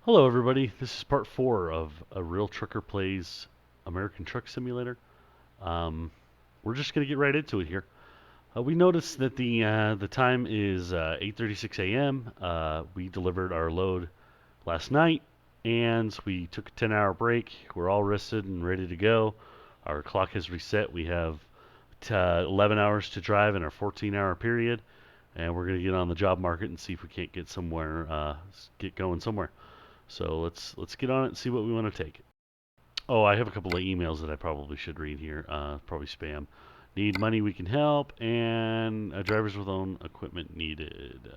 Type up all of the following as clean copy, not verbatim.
Hello, everybody. This is part 4 of A Real Trucker Plays American Truck Simulator. Um, we're just going to get right into it here. We noticed that the time is 8:36 a.m. We delivered our load last night, and we took a 10-hour break. We're all rested and ready to go. Our clock has reset. We have 11 hours to drive in our 14-hour period, and we're going to get on the job market and see if we can't get somewhere, get going somewhere. So let's get on it and see what we want to take. Oh, I have a couple of emails that I probably should read here. Probably spam. Need money, we can help, and drivers with own equipment needed.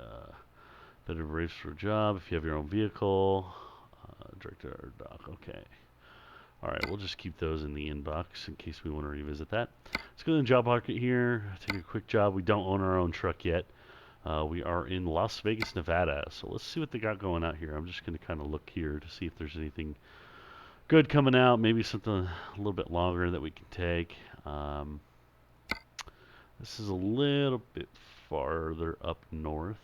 Better rates for a job if you have your own vehicle. Director doc. Okay. All right, we'll just keep those in the inbox in case we want to revisit that. Let's go to the job market here. Take a quick job. We don't own our own truck yet. We are in Las Vegas, Nevada. So let's see what they got going out here. I'm just going to kind of look here to see if there's anything good coming out. Maybe something a little bit longer that we can take. Um, this is a little bit farther up north.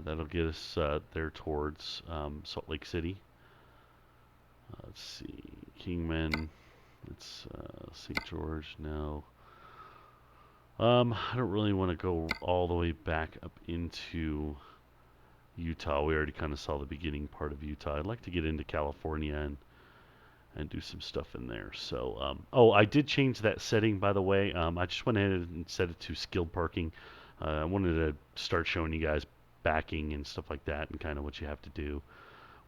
That'll get us there towards Salt Lake City. Let's see. Kingman. It's St. George. No. I don't really want to go all the way back up into Utah. We already kind of saw the beginning part of Utah. I'd like to get into California and do some stuff in there. So, oh, I did change that setting, by the way. I just went ahead and set it to skilled parking. I wanted to start showing you guys backing and stuff like that and kind of what you have to do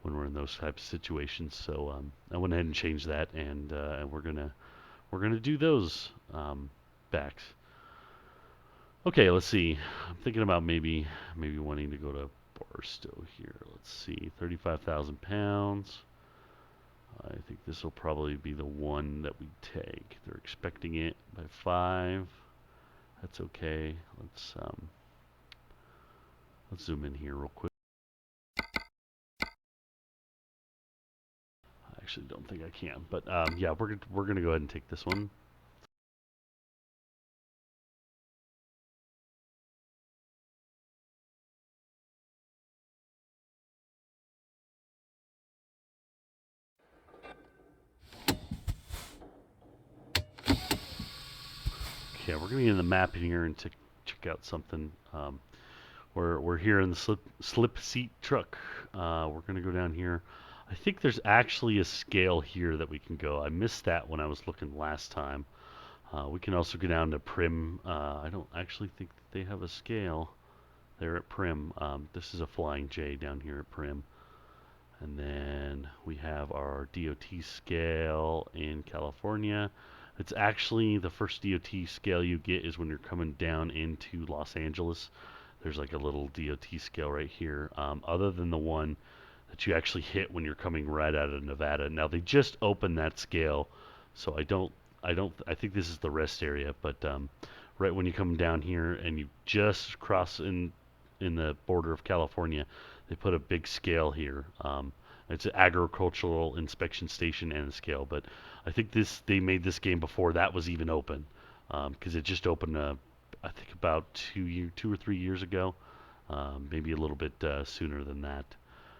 when we're in those types of situations. So, I went ahead and changed that, and we're gonna do those backs. Okay, let's see. I'm thinking about maybe wanting to go to Barstow here. Let's see, 35,000 pounds. I think this will probably be the one that we take. They're expecting it by 5. That's okay. Let's zoom in here real quick. I actually don't think I can, but yeah, we're gonna go ahead and take this one. Okay, we're gonna get in the map here and check out something. We're here in the slip seat truck. We're gonna go down here. I think there's actually a scale here that we can go. I missed that when I was looking last time. We can also go down to Primm. I don't actually think that they have a scale there at Primm. This is a Flying J down here at Primm. And then we have our DOT scale in California. It's actually the first DOT scale you get is when you're coming down into Los Angeles. There's like a little DOT scale right here, other than the one that you actually hit when you're coming right out of Nevada. Now they just opened that scale, so I think this is the rest area, but right when you come down here and you just cross in the border of California, they put a big scale here. It's an agricultural inspection station and a scale, but I think they made this game before that was even open, because it just opened I think about 2 or 3 years ago, maybe a little bit sooner than that.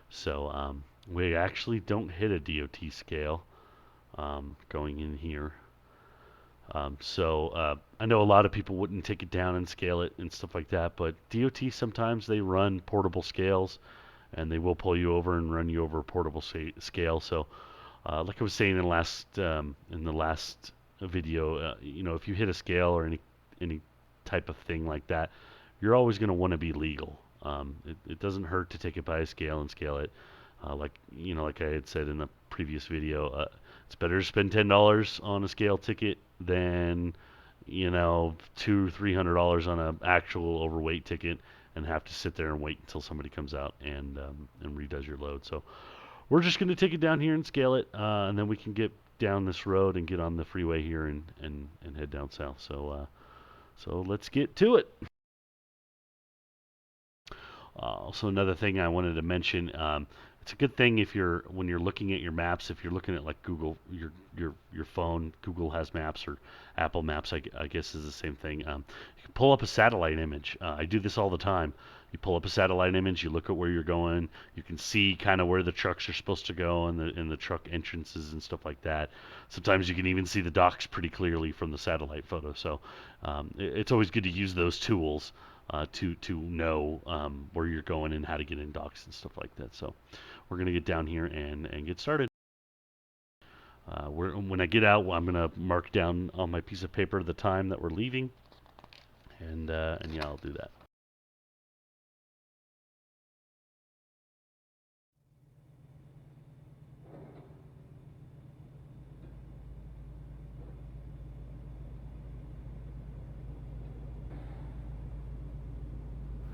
So we actually don't hit a DOT scale going in here. I know a lot of people wouldn't take it down and scale it and stuff like that, but DOT sometimes they run portable scales and they will pull you over and run you over a portable scale. So, like I was saying in the last video, if you hit a scale or any type of thing like that, you're always going to want to be legal. It doesn't hurt to take it by a scale and scale it. Like I had said in the previous video, it's better to spend $10 on a scale ticket than $200-300 on an actual overweight ticket and have to sit there and wait until somebody comes out and redoes your load. So we're just going to take it down here and scale it, and then we can get down this road and get on the freeway here and head down south. So let's get to it. Also, another thing I wanted to mention, it's a good thing when you're looking at your maps, if you're looking at like Google, your phone, Google has maps or Apple Maps, I guess is the same thing. You can pull up a satellite image. I do this all the time. You pull up a satellite image, you look at where you're going, you can see kind of where the trucks are supposed to go and the truck entrances and stuff like that. Sometimes you can even see the docks pretty clearly from the satellite photo. So it's always good to use those tools to know where you're going and how to get in docks and stuff like that. So we're going to get down here and get started. When I get out, I'm going to mark down on my piece of paper the time that we're leaving, and yeah, I'll do that.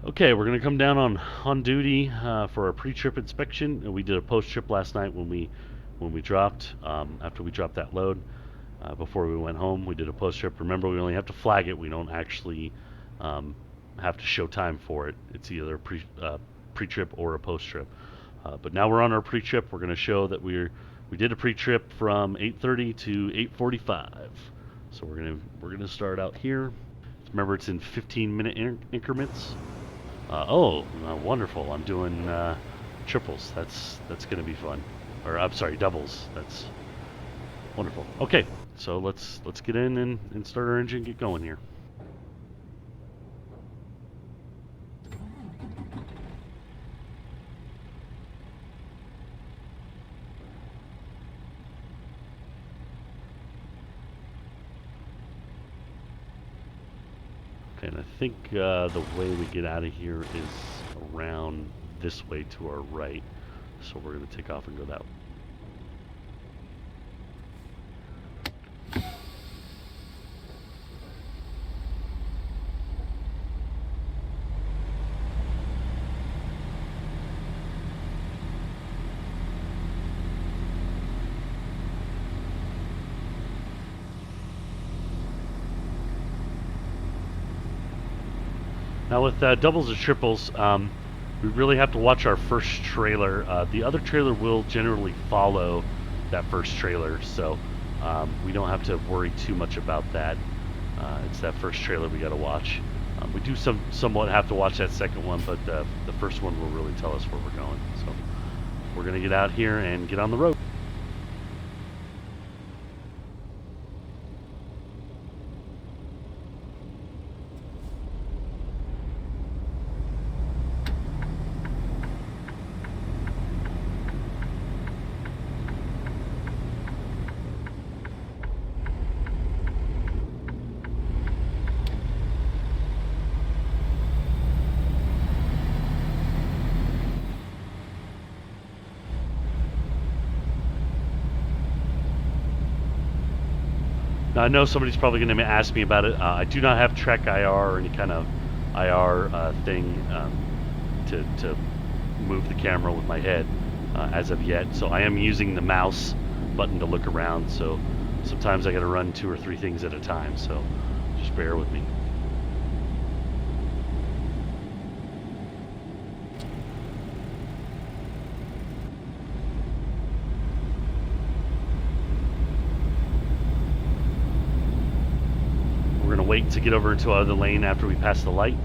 Okay, we're going to come down on duty for a pre-trip inspection. We did a post-trip last night when we dropped after we dropped that load. Before we went home, we did a post-trip. Remember, we only have to flag it. We don't actually have to show time for it. It's either a pre-trip or a post-trip. But now we're on our pre-trip. We're going to show that we did a pre-trip from 8:30 to 8:45. So we're gonna start out here. Remember, it's in 15-minute increments. Wonderful! I'm doing triples. That's gonna be fun. Or I'm sorry, doubles. That's wonderful. Okay, so let's get in and start our engine, get going here. Okay, and I think the way we get out of here is around this way to our right. So we're going to take off and go that way. Now with doubles or triples, we really have to watch our first trailer. The other trailer will generally follow that first trailer, so we don't have to worry too much about that. It's that first trailer we got to watch. We do somewhat have to watch that second one, but the first one will really tell us where we're going. So we're going to get out here and get on the road. Now, I know somebody's probably going to ask me about it. I do not have Trek IR or any kind of IR thing to move the camera with my head as of yet. So I am using the mouse button to look around. So sometimes I got to run 2 or 3 things at a time. So just bear with me. We're going to wait to get over into our other lane after we pass the light.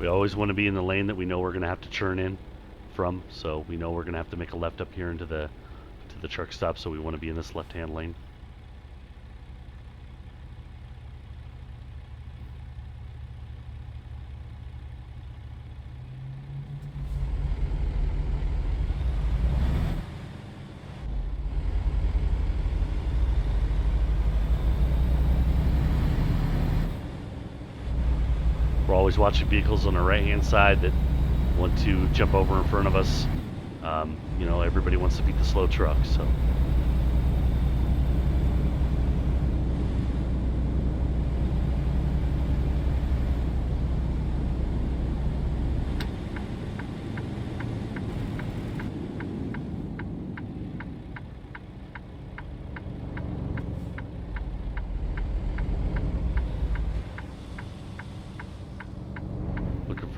We always want to be in the lane that we know we're going to have to turn in from, so we know we're going to have to make a left up here into the truck stop, so we want to be in this left-hand lane. We're always watching vehicles on the right-hand side that want to jump over in front of us. You know, everybody wants to beat the slow truck, so.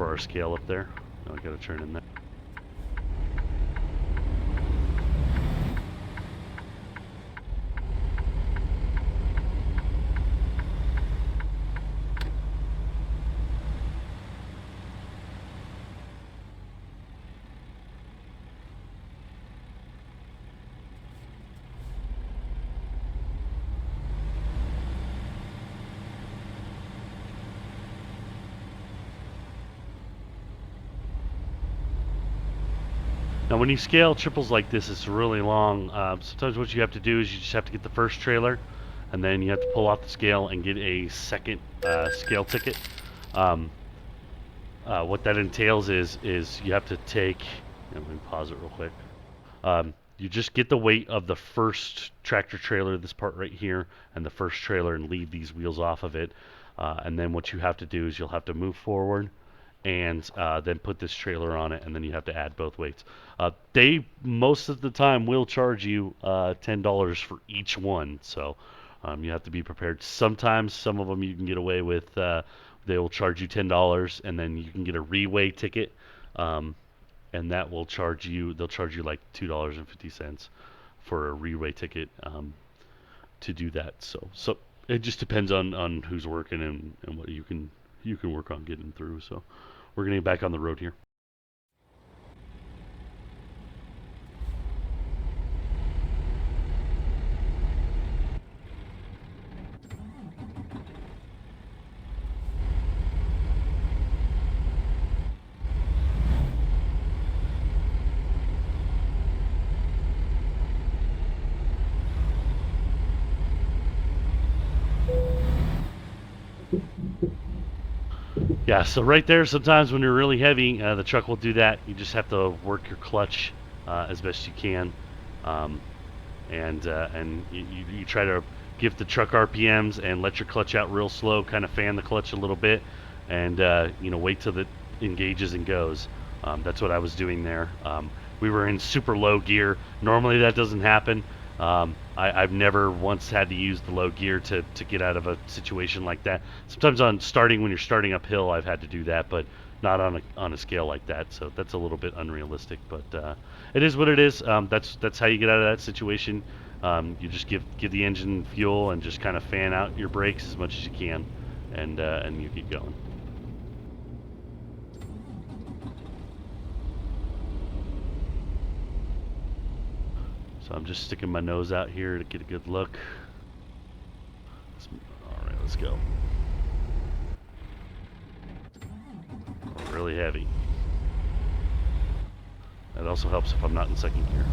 for our scale up there. Now I gotta turn in there. Now when you scale triples like this, it's really long. Sometimes what you have to do is you just have to get the first trailer, and then you have to pull off the scale and get a second scale ticket. What that entails is you have to take, let me pause it real quick. You just get the weight of the first tractor trailer, this part right here, and the first trailer, and leave these wheels off of it. And then what you have to do is you'll have to move forward and then put this trailer on it, and then you have to add both weights. They most of the time will charge you $10 for each one, so you have to be prepared. Sometimes some of them you can get away with. They will charge you $10, and then you can get a reweigh ticket, and that will charge you. They'll charge you like $2.50 for a reweigh ticket to do that. So it just depends on who's working and what you can work on getting through. So we're gonna get back on the road here. Yeah, so right there, sometimes when you're really heavy, the truck will do that. You just have to work your clutch as best you can, and you try to give the truck RPMs and let your clutch out real slow, kind of fan the clutch a little bit, and wait till it engages and goes. That's what I was doing there. We were in super low gear. Normally that doesn't happen. I've never once had to use the low gear to get out of a situation like that. Sometimes when you're starting uphill, I've had to do that, but not on a scale like that. So that's a little bit unrealistic, but it is what it is. That's how you get out of that situation. You just give the engine fuel and just kind of fan out your brakes as much as you can, and you keep going. So I'm just sticking my nose out here to get a good look. All right, let's go. Really heavy. That also helps if I'm not in second gear.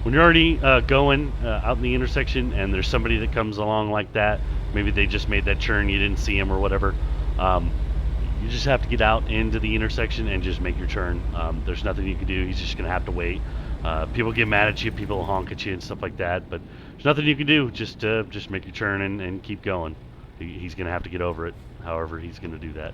When you're already going out in the intersection and there's somebody that comes along like that, maybe they just made that turn, you didn't see him or whatever, you just have to get out into the intersection and just make your turn. There's nothing you can do. He's just going to have to wait. People get mad at you, people honk at you and stuff like that, but there's nothing you can do. Just make your turn and keep going. He's going to have to get over it, however he's going to do that.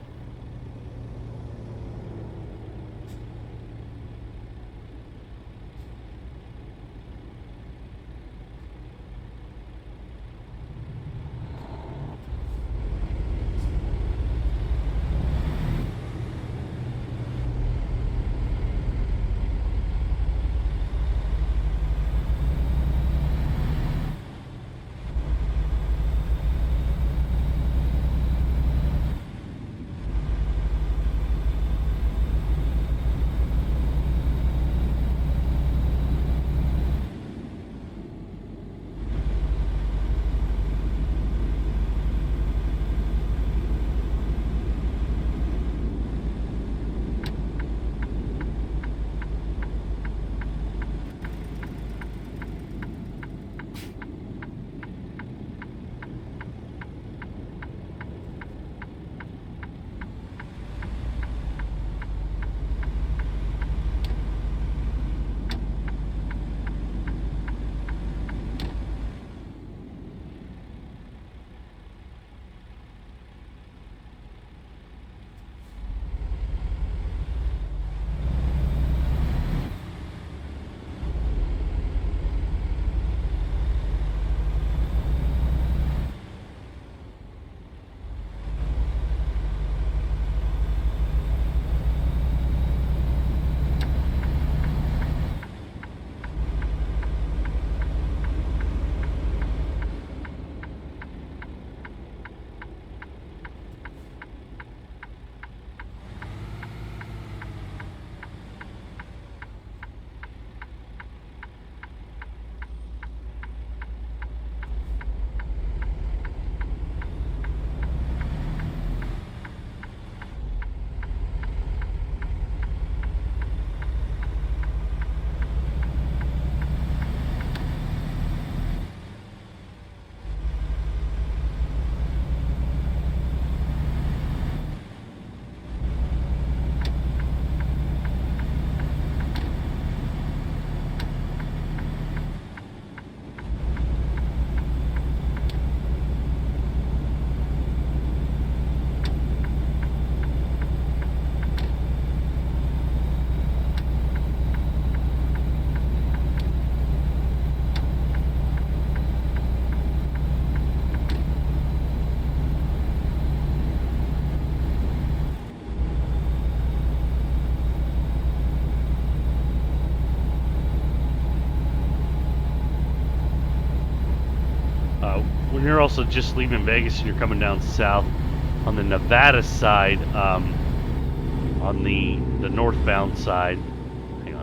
when you're also just leaving Vegas and you're coming down south on the Nevada side, on the northbound side, hang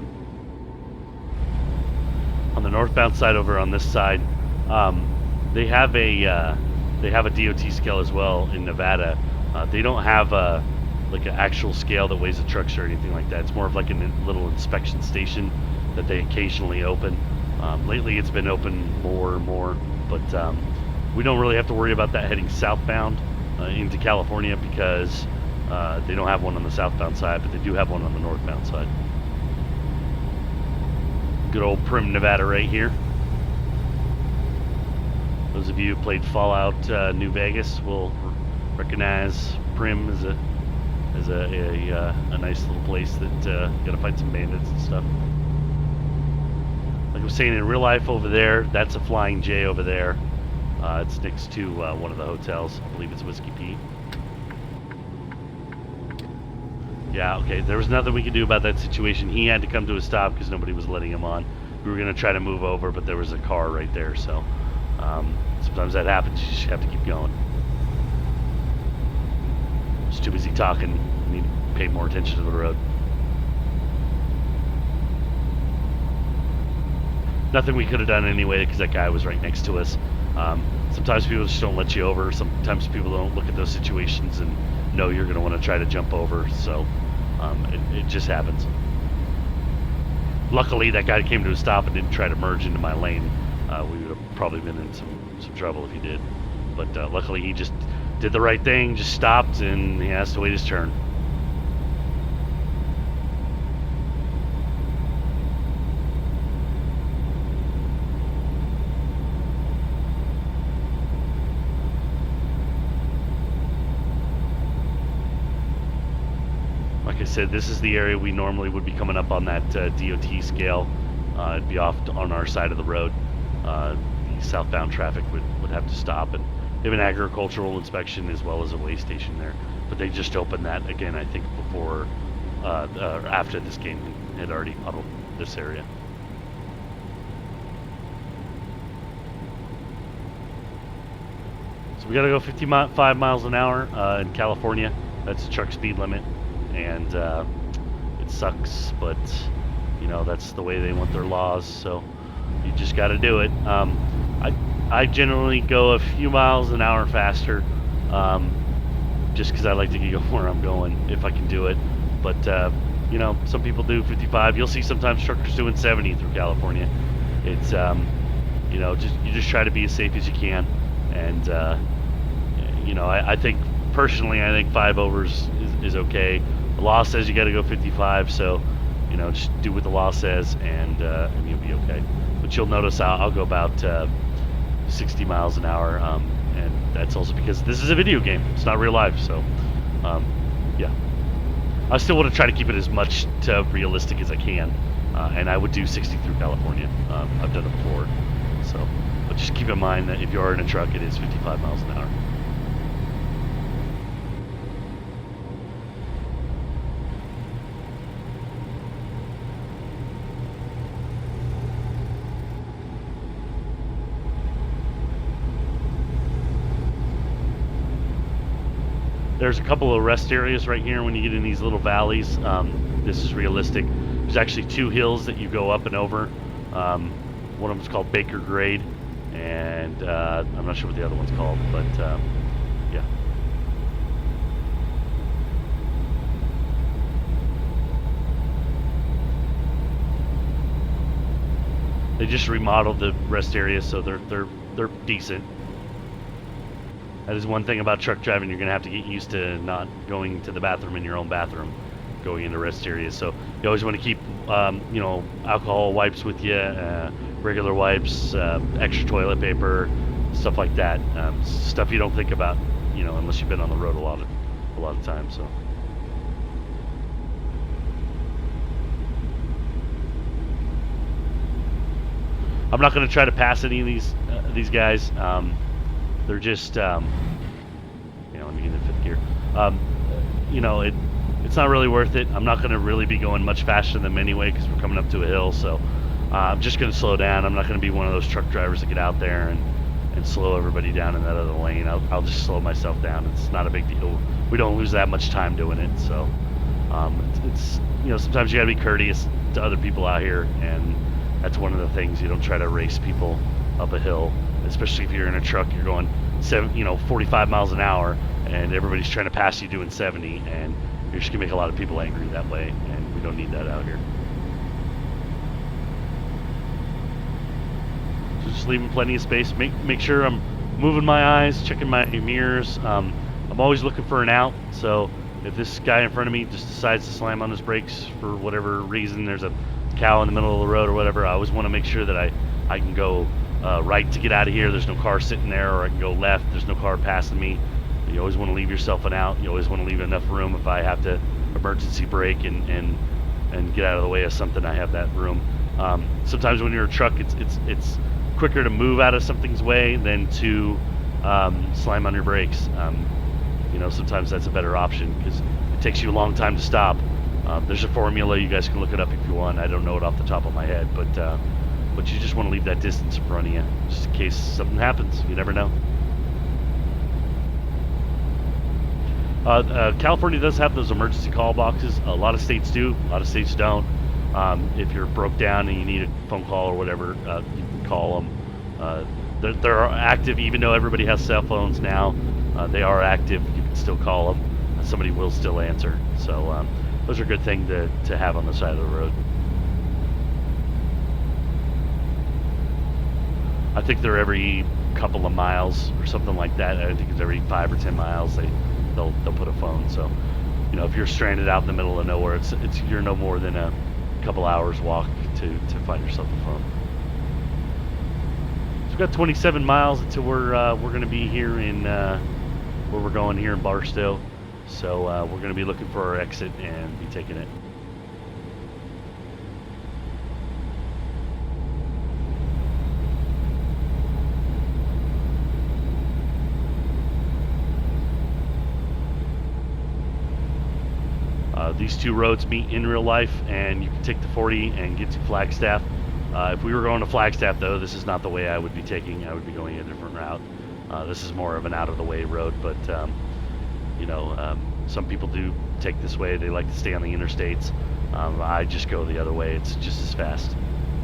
on the northbound side over on this side, they have a DOT scale as well in Nevada. They don't have like an actual scale that weighs the trucks or anything like that. It's more of like a little inspection station that they occasionally open. Lately it's been open more and more, but we don't really have to worry about that heading southbound into California because they don't have one on the southbound side, but they do have one on the northbound side. Good old Primm Nevada right here. Those of you who played Fallout New Vegas will recognize Primm as a nice little place that you gotta fight some bandits and stuff. Like I was saying, in real life over there, that's a Flying J over there. It's next to one of the hotels. I believe it's Whiskey Pete. Yeah, okay, there was nothing we could do about that situation. He had to come to a stop because nobody was letting him on. We were going to try to move over, but there was a car right there, so sometimes that happens. You just have to keep going. Just too busy talking. You need to pay more attention to the road. Nothing we could have done anyway because that guy was right next to us. Sometimes people just don't let you over. Sometimes people don't look at those situations and know you're going to want to try to jump over, so it just happens. Luckily, that guy came to a stop and didn't try to merge into my lane. We would have probably been in some trouble if he did. But luckily, he just did the right thing, just stopped, and he has to wait his turn. Like I said, this is the area we normally would be coming up on that DOT scale. It'd be off on our side of the road. The southbound traffic would have to stop, and they have an agricultural inspection as well as a weigh station there. But they just opened that again, I think, before after this game had already puddled this area. So we got to go 55 miles an hour in California. That's the truck speed limit. And it sucks, but you know, that's the way they want their laws, so you just got to do it. I generally go a few miles an hour faster, just because I like to get where I'm going if I can do it. But you know, some people do 55. You'll see sometimes truckers doing 70 through California. It's you know, you just try to be as safe as you can, and you know, I think personally, I think 5 overs is okay. The law says you got to go 55, so you know, just do what the law says, and you'll be okay. But you'll notice I'll go about 60 miles an hour, and that's also because this is a video game. It's not real life, so yeah. I still want to try to keep it as much realistic as I can, and I would do 60 through California. I've done it before, so. But just keep in mind that if you are in a truck, it is 55 miles an hour. There's a couple of rest areas right here when you get in these little valleys. This is realistic. There's actually 2 hills that you go up and over. One of them is called Baker Grade, and I'm not sure what the other one's called, but yeah. They just remodeled the rest areas, so they're decent. That is one thing about truck driving. You're going to have to get used to not going to the bathroom in your own bathroom, going into rest areas. So you always want to keep, you know, alcohol wipes with you, regular wipes, extra toilet paper, stuff like that. Stuff you don't think about, you know, unless you've been on the road a lot of times. So. I'm not going to try to pass any of these guys. They're just, you know, let me get in 5th gear. You know, it's not really worth it. I'm not going to really be going much faster than them anyway because we're coming up to a hill. So I'm just going to slow down. I'm not going to be one of those truck drivers that get out there and slow everybody down in that other lane. I'll just slow myself down. It's not a big deal. We don't lose that much time doing it. So it's you know, sometimes you got to be courteous to other people out here, and that's one of the things. You don't try to race people up a hill, especially if you're in a truck. You're going 45 miles an hour, and everybody's trying to pass you doing 70, and you're just gonna make a lot of people angry that way, and we don't need that out here. So just leaving plenty of space. Make sure I'm moving my eyes, checking my mirrors. I'm always looking for an out, so if this guy in front of me just decides to slam on his brakes for whatever reason, there's a cow in the middle of the road or whatever, I always want to make sure that I can go right to get out of here. There's no car sitting there, or I can go left. There's no car passing me. You always want to leave yourself an out. You always want to leave enough room if I have to emergency brake and get out of the way of something. I have that room. Sometimes when you're a truck, it's quicker to move out of something's way than to slam on your brakes. Sometimes that's a better option because it takes you a long time to stop. There's a formula. You guys can look it up if you want. I don't know it off the top of my head, but you just want to leave that distance in front of you just in case something happens. You never know. California does have those emergency call boxes. A lot of states do. A lot of states don't. If you're broke down and you need a phone call or whatever, you can call them. They're active, even though everybody has cell phones now. They are active. You can still call them. Somebody will still answer. So those are a good thing to have on the side of the road. I think they're every couple of miles or something like that. I think it's every 5 or 10 miles they'll put a phone. So if you're stranded out in the middle of nowhere, it's you're no more than a couple hours walk to find yourself a phone. So we've got 27 miles until we're going to be here in where we're going here in Barstow. So we're going to be looking for our exit and be taking it. These two roads meet in real life, and you can take the 40 and get to Flagstaff. If we were going to Flagstaff, though, this is not the way I would be taking. I would be going a different route. This is more of an out-of-the-way road, but some people do take this way. They like to stay on the interstates. I just go the other way. It's just as fast.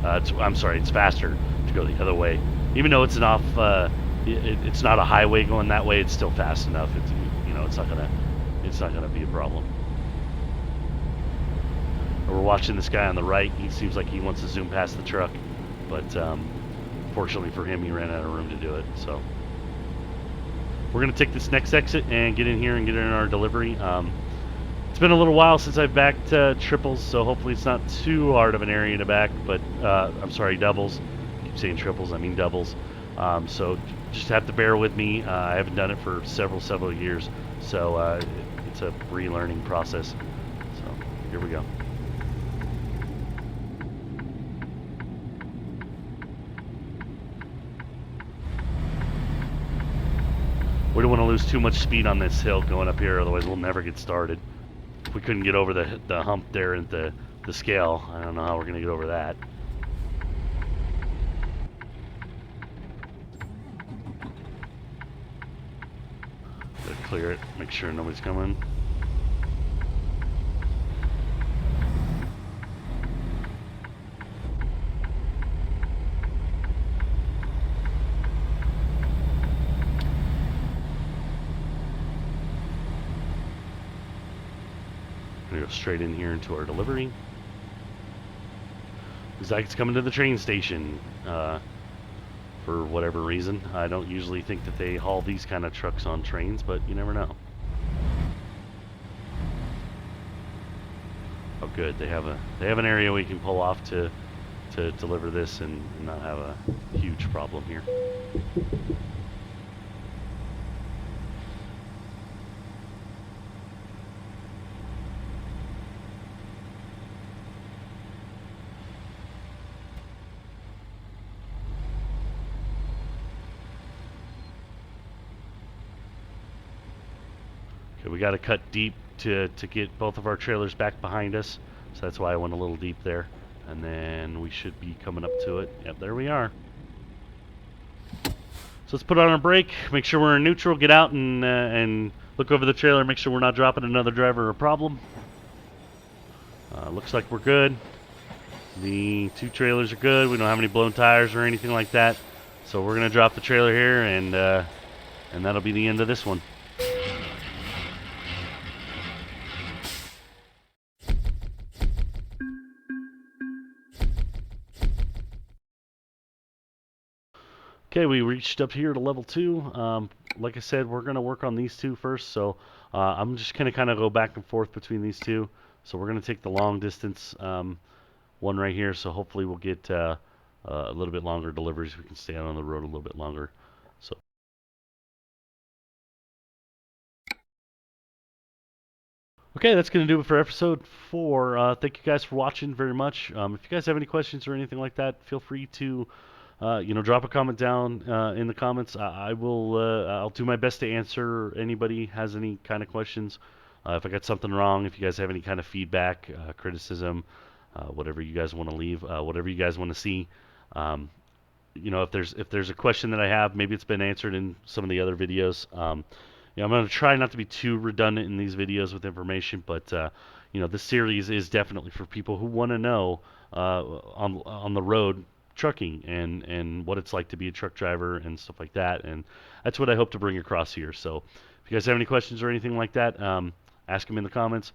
It's faster to go the other way. Even though it's not a highway going that way, it's still fast enough. It's not gonna be a problem. We're watching this guy on the right. He seems like he wants to zoom past the truck, but fortunately for him, he ran out of room to do it. So we're going to take this next exit and get in here and get in our delivery. It's been a little while since I've backed triples, so hopefully it's not too hard of an area to back, but doubles. I keep saying triples, I mean doubles. So just have to bear with me. I haven't done it for several years, so it's a relearning process. So here we go. We don't want to lose too much speed on this hill going up here, otherwise we'll never get started. If we couldn't get over the hump there at the scale, I don't know how we're going to get over that. Gotta clear it, make sure nobody's coming. Go straight in here into our delivery. Looks like it's coming to the train station for whatever reason. I don't usually think that they haul these kind of trucks on trains, but you never know. Oh, good. They have an area we can pull off to deliver this and not have a huge problem here. We got to cut deep to get both of our trailers back behind us, so that's why I went a little deep there, and then we should be coming up to it. Yep, there we are. So let's put on our brake, make sure we're in neutral, get out and look over the trailer, make sure we're not dropping another driver or a problem. Looks like we're good. The two trailers are good. We don't have any blown tires or anything like that. So we're gonna drop the trailer here, and that'll be the end of this one. Okay, we reached up here to level 2. Like I said, we're gonna work on these two first. So I'm just gonna kind of go back and forth between these two. So we're gonna take the long distance one right here. So hopefully we'll get a little bit longer deliveries. We can stay out on the road a little bit longer. So. Okay, that's going to do it for episode 4. Thank you guys for watching very much. If you guys have any questions or anything like that, feel free to, drop a comment down in the comments. I will, I'll do my best to answer anybody has any kind of questions. If I got something wrong, if you guys have any kind of feedback, criticism, whatever you guys want to leave, whatever you guys want to see. If there's a question that I have, maybe it's been answered in some of the other videos. I'm going to try not to be too redundant in these videos with information, but this series is definitely for people who want to know on the road trucking and what it's like to be a truck driver and stuff like that, and that's what I hope to bring across here. So, if you guys have any questions or anything like that, ask them in the comments.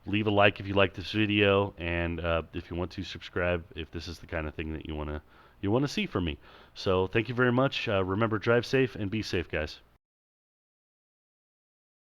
Leave a like if you like this video, and if you want to subscribe if this is the kind of thing that you want to see from me. So, thank you very much. Remember, drive safe and be safe, guys.